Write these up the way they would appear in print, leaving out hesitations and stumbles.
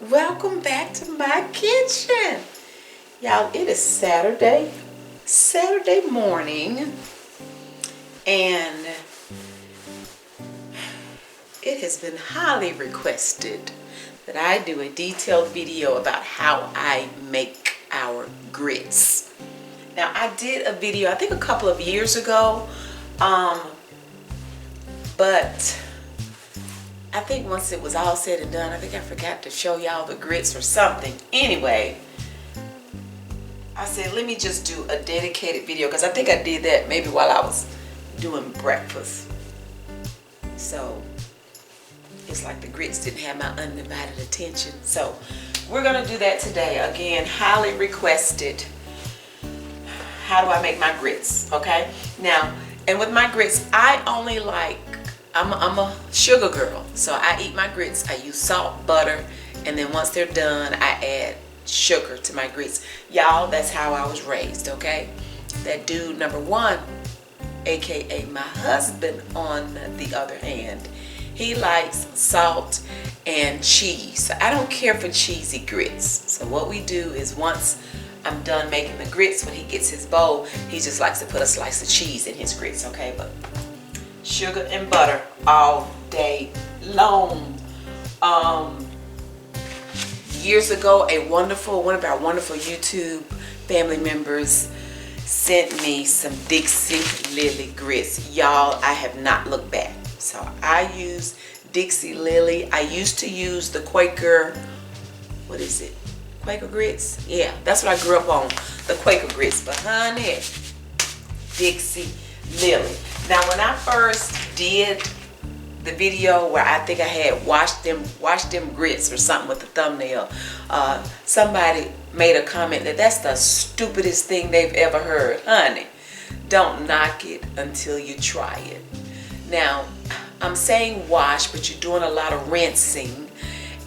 Welcome back to my kitchen. Y'all, it is Saturday morning, and it has been highly requested that I do a detailed video about how I make our grits. Now, I did a video, I think a couple of years ago, but I think once it was all said and done, I think I forgot to show y'all the grits or something. Anyway, I said, let me just do a dedicated video, because I think I did that maybe while I was doing breakfast. So, it's like the grits didn't have my undivided attention. So, we're going to do that today. Again, highly requested. How do I make my grits? Okay? Now, and with my grits, I only like, I'm a sugar girl, so I eat my grits. I use salt, butter, and then once they're done, I add sugar to my grits. Y'all, that's how I was raised, okay? That dude number one, aka my husband, on the other hand, he likes salt and cheese. So I don't care for cheesy grits. So what we do is, once I'm done making the grits, when he gets his bowl, he just likes to put a slice of cheese in his grits, okay? But sugar and butter all day long. Years ago, one of our wonderful YouTube family members sent me some Dixie Lily grits. Y'all, I have not looked back. So I use Dixie Lily. I used to use the Quaker, what is it? Quaker grits? Yeah, that's what I grew up on, the Quaker grits. But honey, Dixie Lily. Now, when I first did the video where I think I had washed them grits or something with the thumbnail, somebody made a comment that that's the stupidest thing they've ever heard. Honey, don't knock it until you try it. Now, I'm saying wash, but you're doing a lot of rinsing.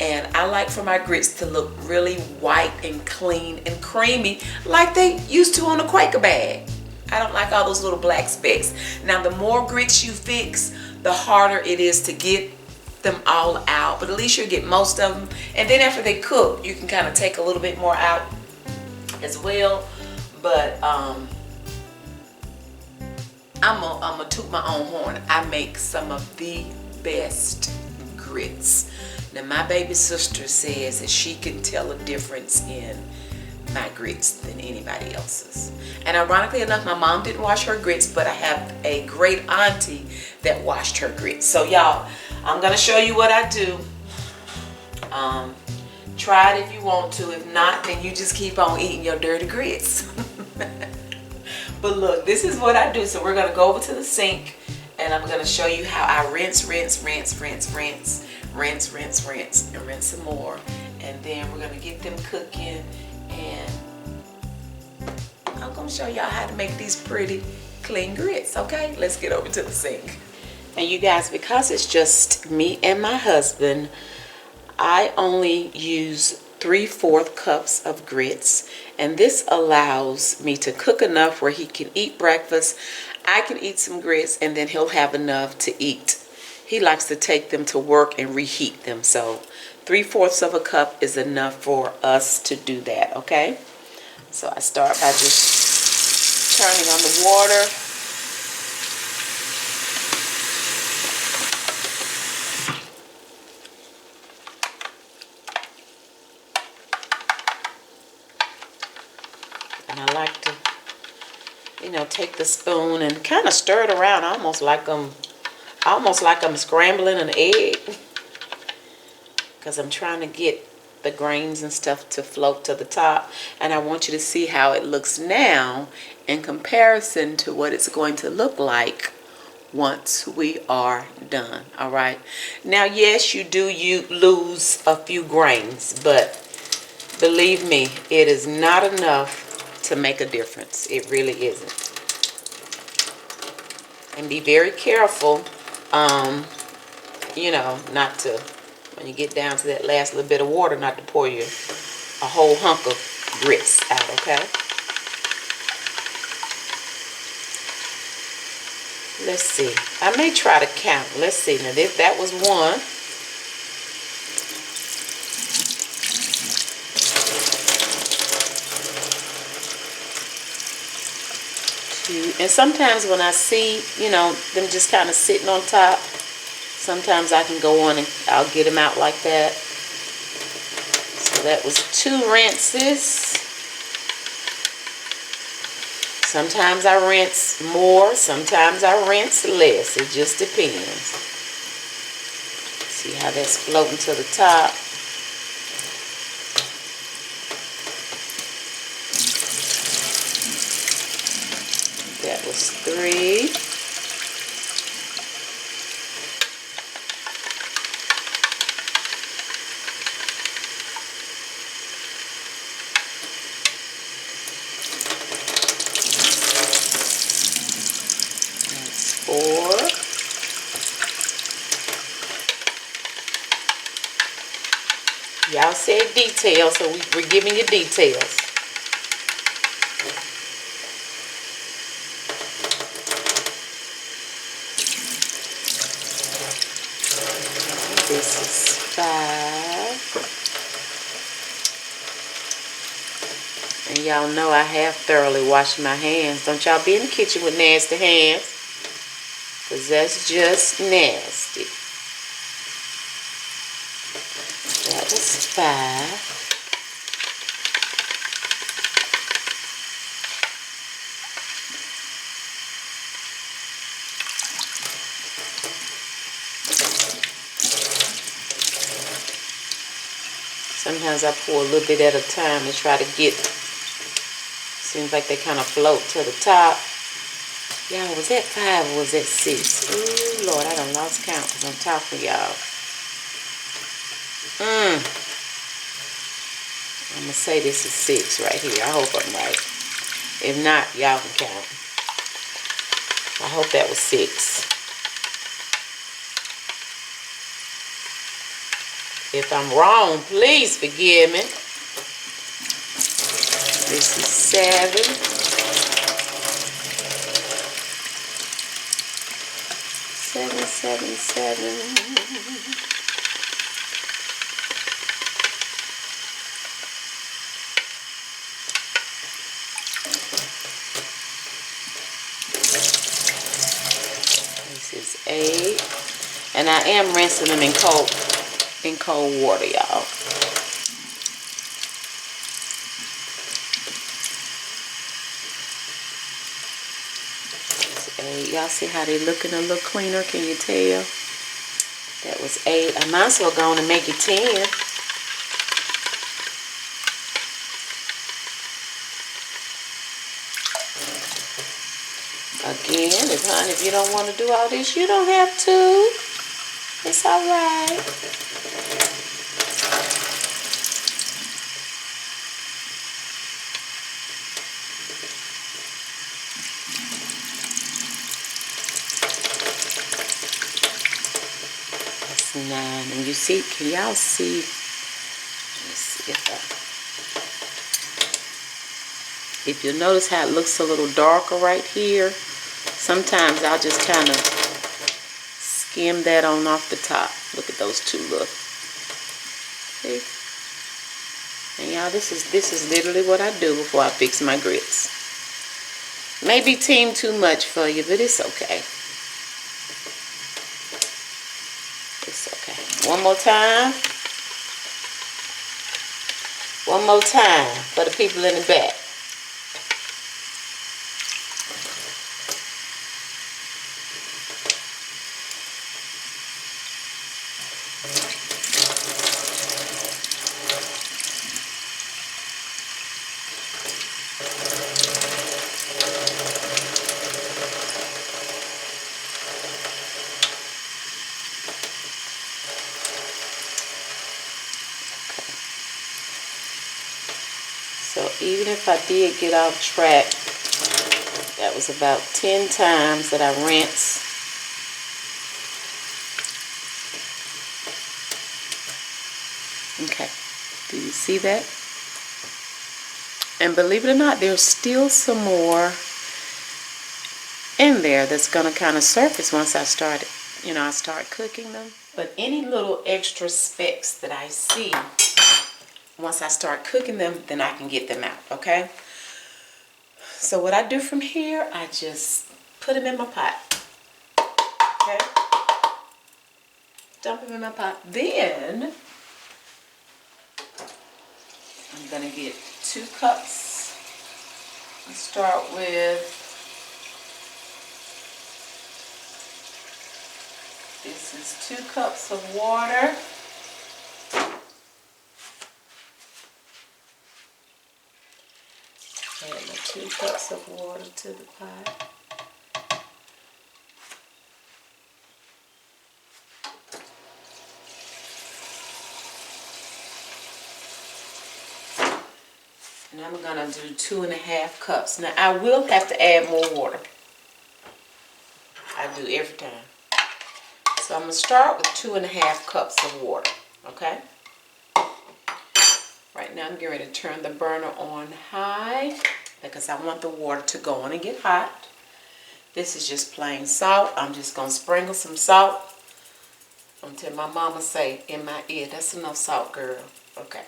And I like for my grits to look really white and clean and creamy like they used to on a Quaker bag. I don't like all those little black specks. Now, the more grits you fix, the harder it is to get them all out. But at least you'll get most of them. And then after they cook, you can kind of take a little bit more out as well. But I'm gonna toot my own horn. I make some of the best grits. Now, my baby sister says that she can tell a difference in my grits than anybody else's. And ironically enough, my mom didn't wash her grits, but I have a great auntie that washed her grits. So y'all, I'm gonna show you what I do. Try it if you want to. If not, then you just keep on eating your dirty grits. But look, this is what I do. So we're gonna go over to the sink, and I'm gonna show you how I rinse, and rinse some more. And then we're gonna get them cooking, and I'm gonna show y'all how to make these pretty clean grits. Okay, let's get over to the sink. And you guys, because it's just me and my husband, I only use 3/4 cups of grits, and this allows me to cook enough where he can eat breakfast, I can eat some grits, and then he'll have enough to eat. He likes to take them to work and reheat them, so 3/4 of a cup is enough for us to do that, okay? So I start by just turning on the water. And I like to, take the spoon and kind of stir it around, almost like I'm scrambling an egg, because I'm trying to get the grains and stuff to float to the top. And I want you to see how it looks now in comparison to what it's going to look like once we are done. All right, now yes, you lose a few grains, but believe me, it is not enough to make a difference. It really isn't. And be very careful, not to, when you get down to that last little bit of water, not to pour a whole hunk of grits out, okay? Let's see. I may try to count. Let's see. Now, that was one. And sometimes when I see, you know, them just kind of sitting on top, sometimes I can go on and I'll get them out like that. So that was 2 rinses. Sometimes I rinse more, sometimes I rinse less. It just depends. See how that's floating to the top? That was 3. That's 4. Y'all said details, so we're giving you details. This is 5. And y'all know I have thoroughly washed my hands. Don't y'all be in the kitchen with nasty hands, because that's just nasty. That was 5. Sometimes I pour a little bit at a time to try to get, seems like they kind of float to the top. Y'all, was that 5 or was that 6? Ooh, Lord, I done lost count because I'm talking to y'all. I'm going to say this is 6 right here. I hope I'm right. If not, y'all can count. I hope that was 6. If I'm wrong, please forgive me. This is 7. 7, 7, 7. This is 8. And I am rinsing them in cold water, y'all. Y'all see how they looking a little cleaner? Can you tell? That was 8. I might as well go on and make it 10. Again, if you don't want to do all this, you don't have to. It's all right. That's 9. And you see, can y'all see? Let me see if you notice how it looks a little darker right here. Sometimes I'll just kind of skim that on off the top. Look at those 2 look. See? And y'all, this is literally what I do before I fix my grits. Maybe team too much for you, but it's okay. It's okay. One more time. One more time for the people in the back. So even if I did get off track, that was about 10 times that I rinsed. Okay, do you see that? And believe it or not, there's still some more in there that's going to kind of surface once I start cooking them. But any little extra specks that I see, once I start cooking them, then I can get them out, okay? So what I do from here, I just put them in my pot. Okay? Dump them in my pot. Then I'm gonna get 2 cups. Let's start with, this is 2 cups of water. Add my 2 cups of water to the pot. And I'm gonna do 2.5 cups. Now I will have to add more water. I do every time. So I'm gonna start with 2.5 cups of water. Okay? Right now I'm getting ready to turn the burner on high because I want the water to go on and get hot. This is just plain salt. I'm just gonna sprinkle some salt until my mama say in my ear, that's enough salt, girl. Okay,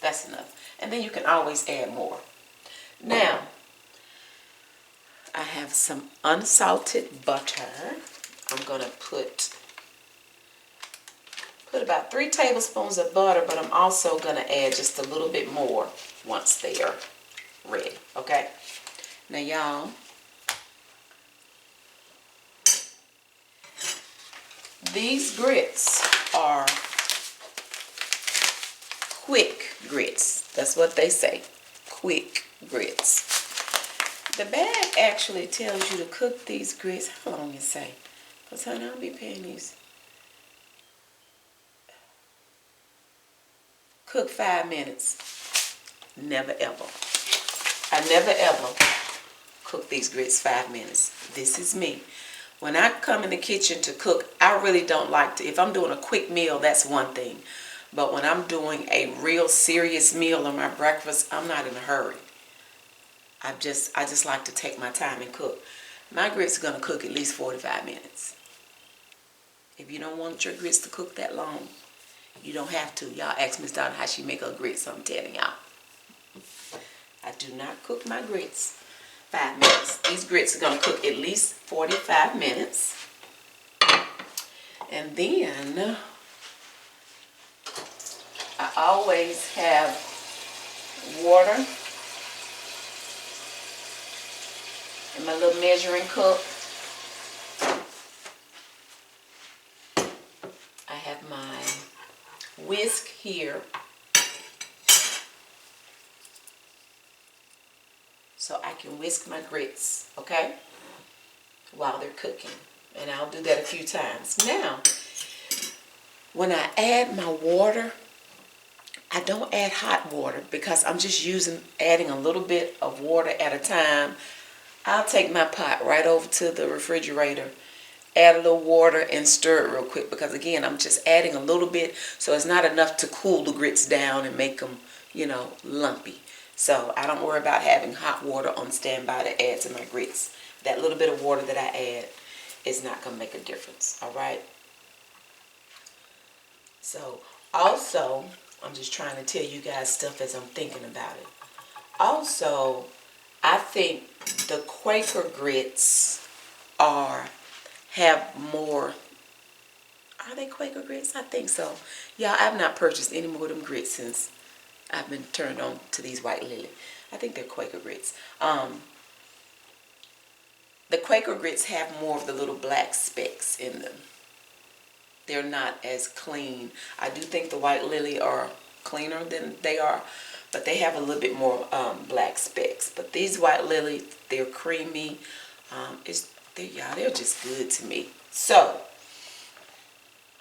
that's enough. And then you can always add more. Now, I have some unsalted butter. I'm gonna put about 3 tablespoons of butter, but I'm also gonna add just a little bit more once they are ready, okay? Now y'all, these grits are quick grits. That's what they say, quick grits. The bag actually tells you to cook these grits, how long it say? Because honey, I'll be paying these. Cook 5 minutes. Never ever. I never ever cook these grits 5 minutes. This is me. When I come in the kitchen to cook, I really don't like to, if I'm doing a quick meal, that's one thing. But when I'm doing a real serious meal on my breakfast, I'm not in a hurry. I just like to take my time and cook. My grits are going to cook at least 45 minutes. If you don't want your grits to cook that long, you don't have to. Y'all ask Miss Donna how she make her grits, so I'm telling y'all. I do not cook my grits 5 minutes. These grits are going to cook at least 45 minutes. And then I always have water in my little measuring cup. I have my whisk here, so I can whisk my grits, okay, while they're cooking. And I'll do that a few times. Now, when I add my water, I don't add hot water because I'm just adding a little bit of water at a time. I'll take my pot right over to the refrigerator, add a little water and stir it real quick because again, I'm just adding a little bit, so it's not enough to cool the grits down and make them, you know, lumpy. So I don't worry about having hot water on standby to add to my grits. That little bit of water that I add is not going to make a difference, all right? So also, I'm just trying to tell you guys stuff as I'm thinking about it. Also, I think the Quaker grits have more, are they Quaker grits? I think so. Y'all, I've not purchased any more of them grits since I've been turned on to these White Lily. I think they're Quaker grits. The Quaker grits have more of the little black specks in them. They're not as clean. I do think the White Lily are cleaner than they are, but they have a little bit more black specks. But these White Lily, they're creamy. They're just good to me. So,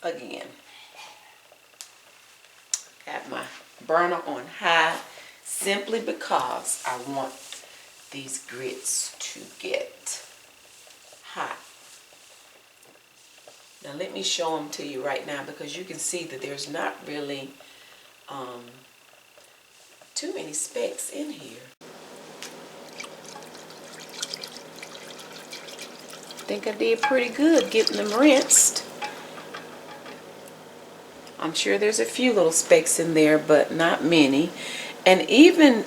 again, got my burner on high simply because I want these grits to get hot. Now let me show them to you right now because you can see that there's not really too many specks in here. I think I did pretty good getting them rinsed. I'm sure there's a few little specks in there, but not many. And even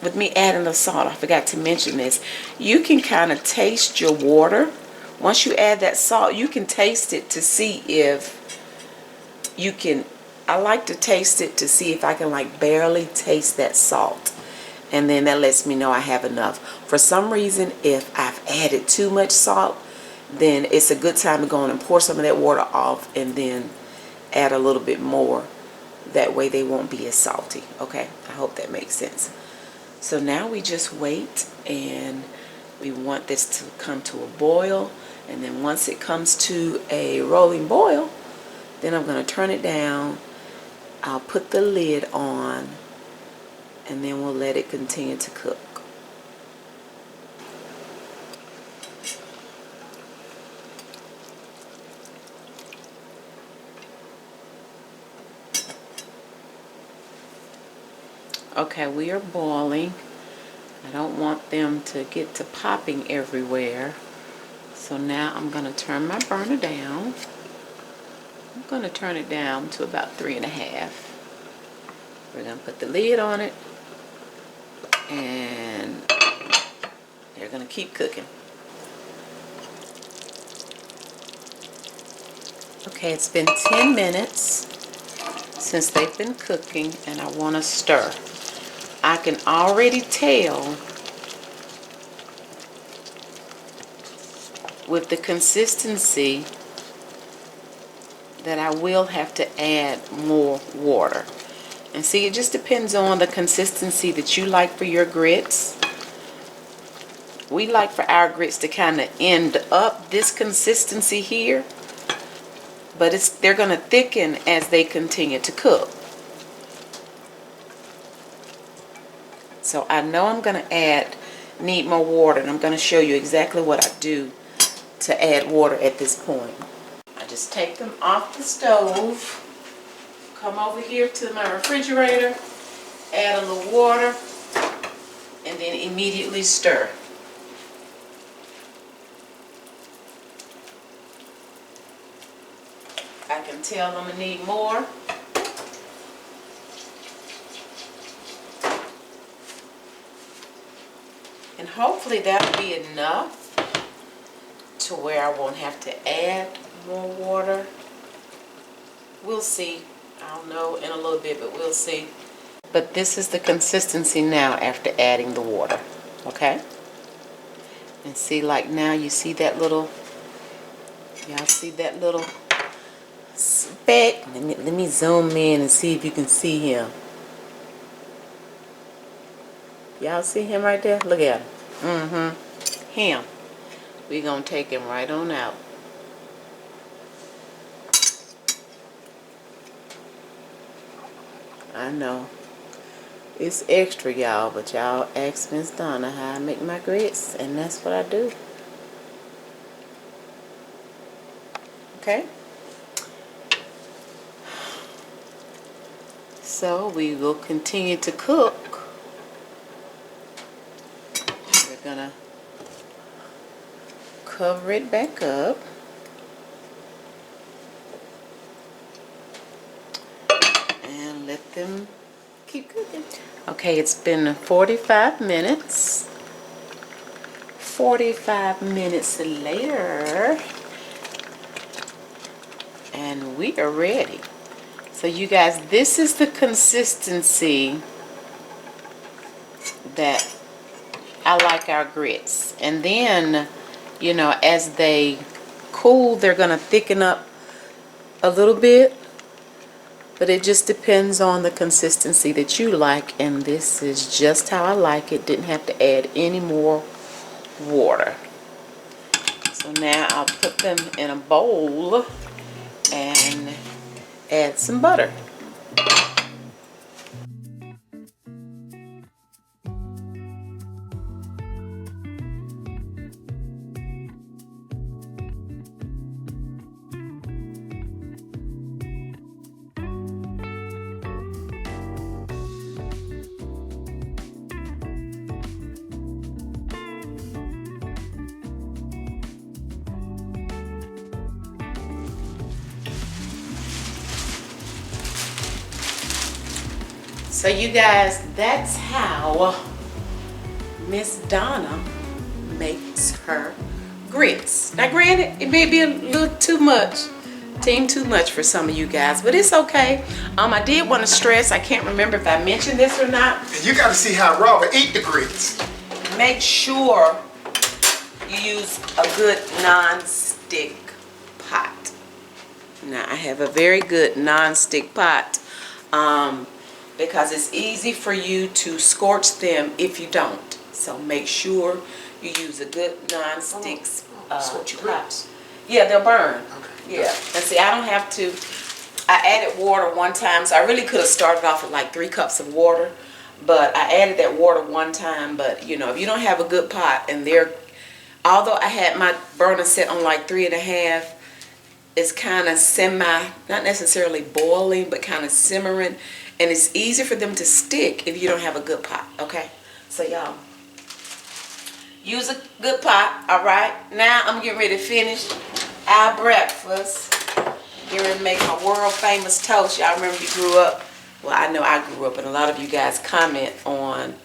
with me adding the salt, I forgot to mention this, you can kind of taste your water. Once you add that salt, you can taste it to see if you can, I like to taste it to see if I can like barely taste that salt. And then that lets me know I have enough. For some reason, if I've added too much salt, then it's a good time to go on and pour some of that water off and then add a little bit more. That way they won't be as salty. Okay, I hope that makes sense. So now we just wait, and we want this to come to a boil. And then once it comes to a rolling boil, then I'm going to turn it down. I'll put the lid on, and then we'll let it continue to cook. Okay, we are boiling. I don't want them to get to popping everywhere. So now I'm going to turn my burner down. I'm going to turn it down to about 3.5. We're going to put the lid on it, and they're going to keep cooking. Okay, it's been 10 minutes since they've been cooking, and I want to stir. I can already tell with the consistency that I will have to add more water. And see, it just depends on the consistency that you like for your grits. We like for our grits to kind of end up this consistency here, but they're going to thicken as they continue to cook. So I know I'm going to need more water, and I'm going to show you exactly what I do to add water at this point. I just take them off the stove, come over here to my refrigerator, add a little water, and then immediately stir. I can tell I'm going to need more. And hopefully that'll be enough to where I won't have to add more water. We'll see. I'll know in a little bit, but we'll see. But this is the consistency now after adding the water. Okay? And see, like now you see that little, y'all see that little speck? Let me zoom in and see if you can see him. Y'all see him right there? Look at him. Him. We're going to take him right on out. I know. It's extra, y'all, but y'all ask Miss Donna how I make my grits, and that's what I do. Okay? So we will continue to cook. We're gonna cover it back up. And let them keep cooking. Okay, it's been 45 minutes. 45 minutes later. And we are ready. So you guys, this is the consistency that I like our grits. And then, you know, as they cool, they're going to thicken up a little bit. But it just depends on the consistency that you like. And this is just how I like it. Didn't have to add any more water. So now I'll put them in a bowl and add some butter. So you guys, that's how Miss Donna makes her grits. Now granted, it may be a little too much for some of you guys, but it's okay. I did want to stress, I can't remember if I mentioned this or not. And you got to see how Robert eat the grits. Make sure you use a good non-stick pot. Now I have a very good non-stick pot because it's easy for you to scorch them if you don't. So make sure you use a good non-stick pot. Yeah, they'll burn. Okay. Yeah, and see, I don't have to. I added water one time, so I really could have started off with like 3 cups of water, but I added that water one time. But you know, if you don't have a good pot, and although I had my burner set on like 3.5, it's kind of not necessarily boiling, but kind of simmering, and it's easy for them to stick if you don't have a good pot. Okay, so y'all use a good pot. All right, now I'm getting ready to finish our breakfast. Getting ready to make my world famous toast. Y'all remember you grew up? Well, I know I grew up, and a lot of you guys comment on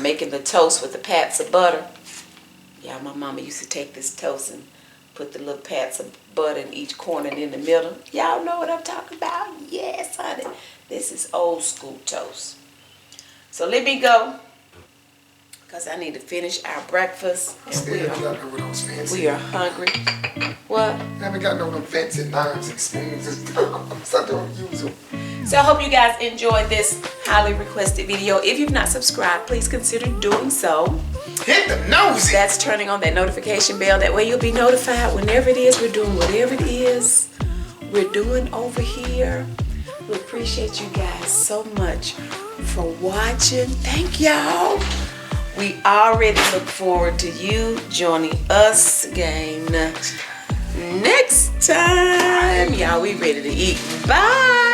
making the toast with the pats of butter. Yeah, my mama used to take this toast and put the little pats of butter in each corner and in the middle. Y'all know what I'm talking about? Yes, honey. This is old school toast. So let me go, because I need to finish our breakfast. And we are hungry. What? I haven't got no of them fancy knives and spoons and stuff. So I don't use them. So I hope you guys enjoyed this highly requested video. If you've not subscribed, please consider doing so. Hit the nosy. That's turning on that notification bell. That way you'll be notified whenever it is we're doing whatever it is we're doing over here. We appreciate you guys so much for watching. Thank y'all. We already look forward to you joining us again next time. Y'all, we ready to eat. Bye.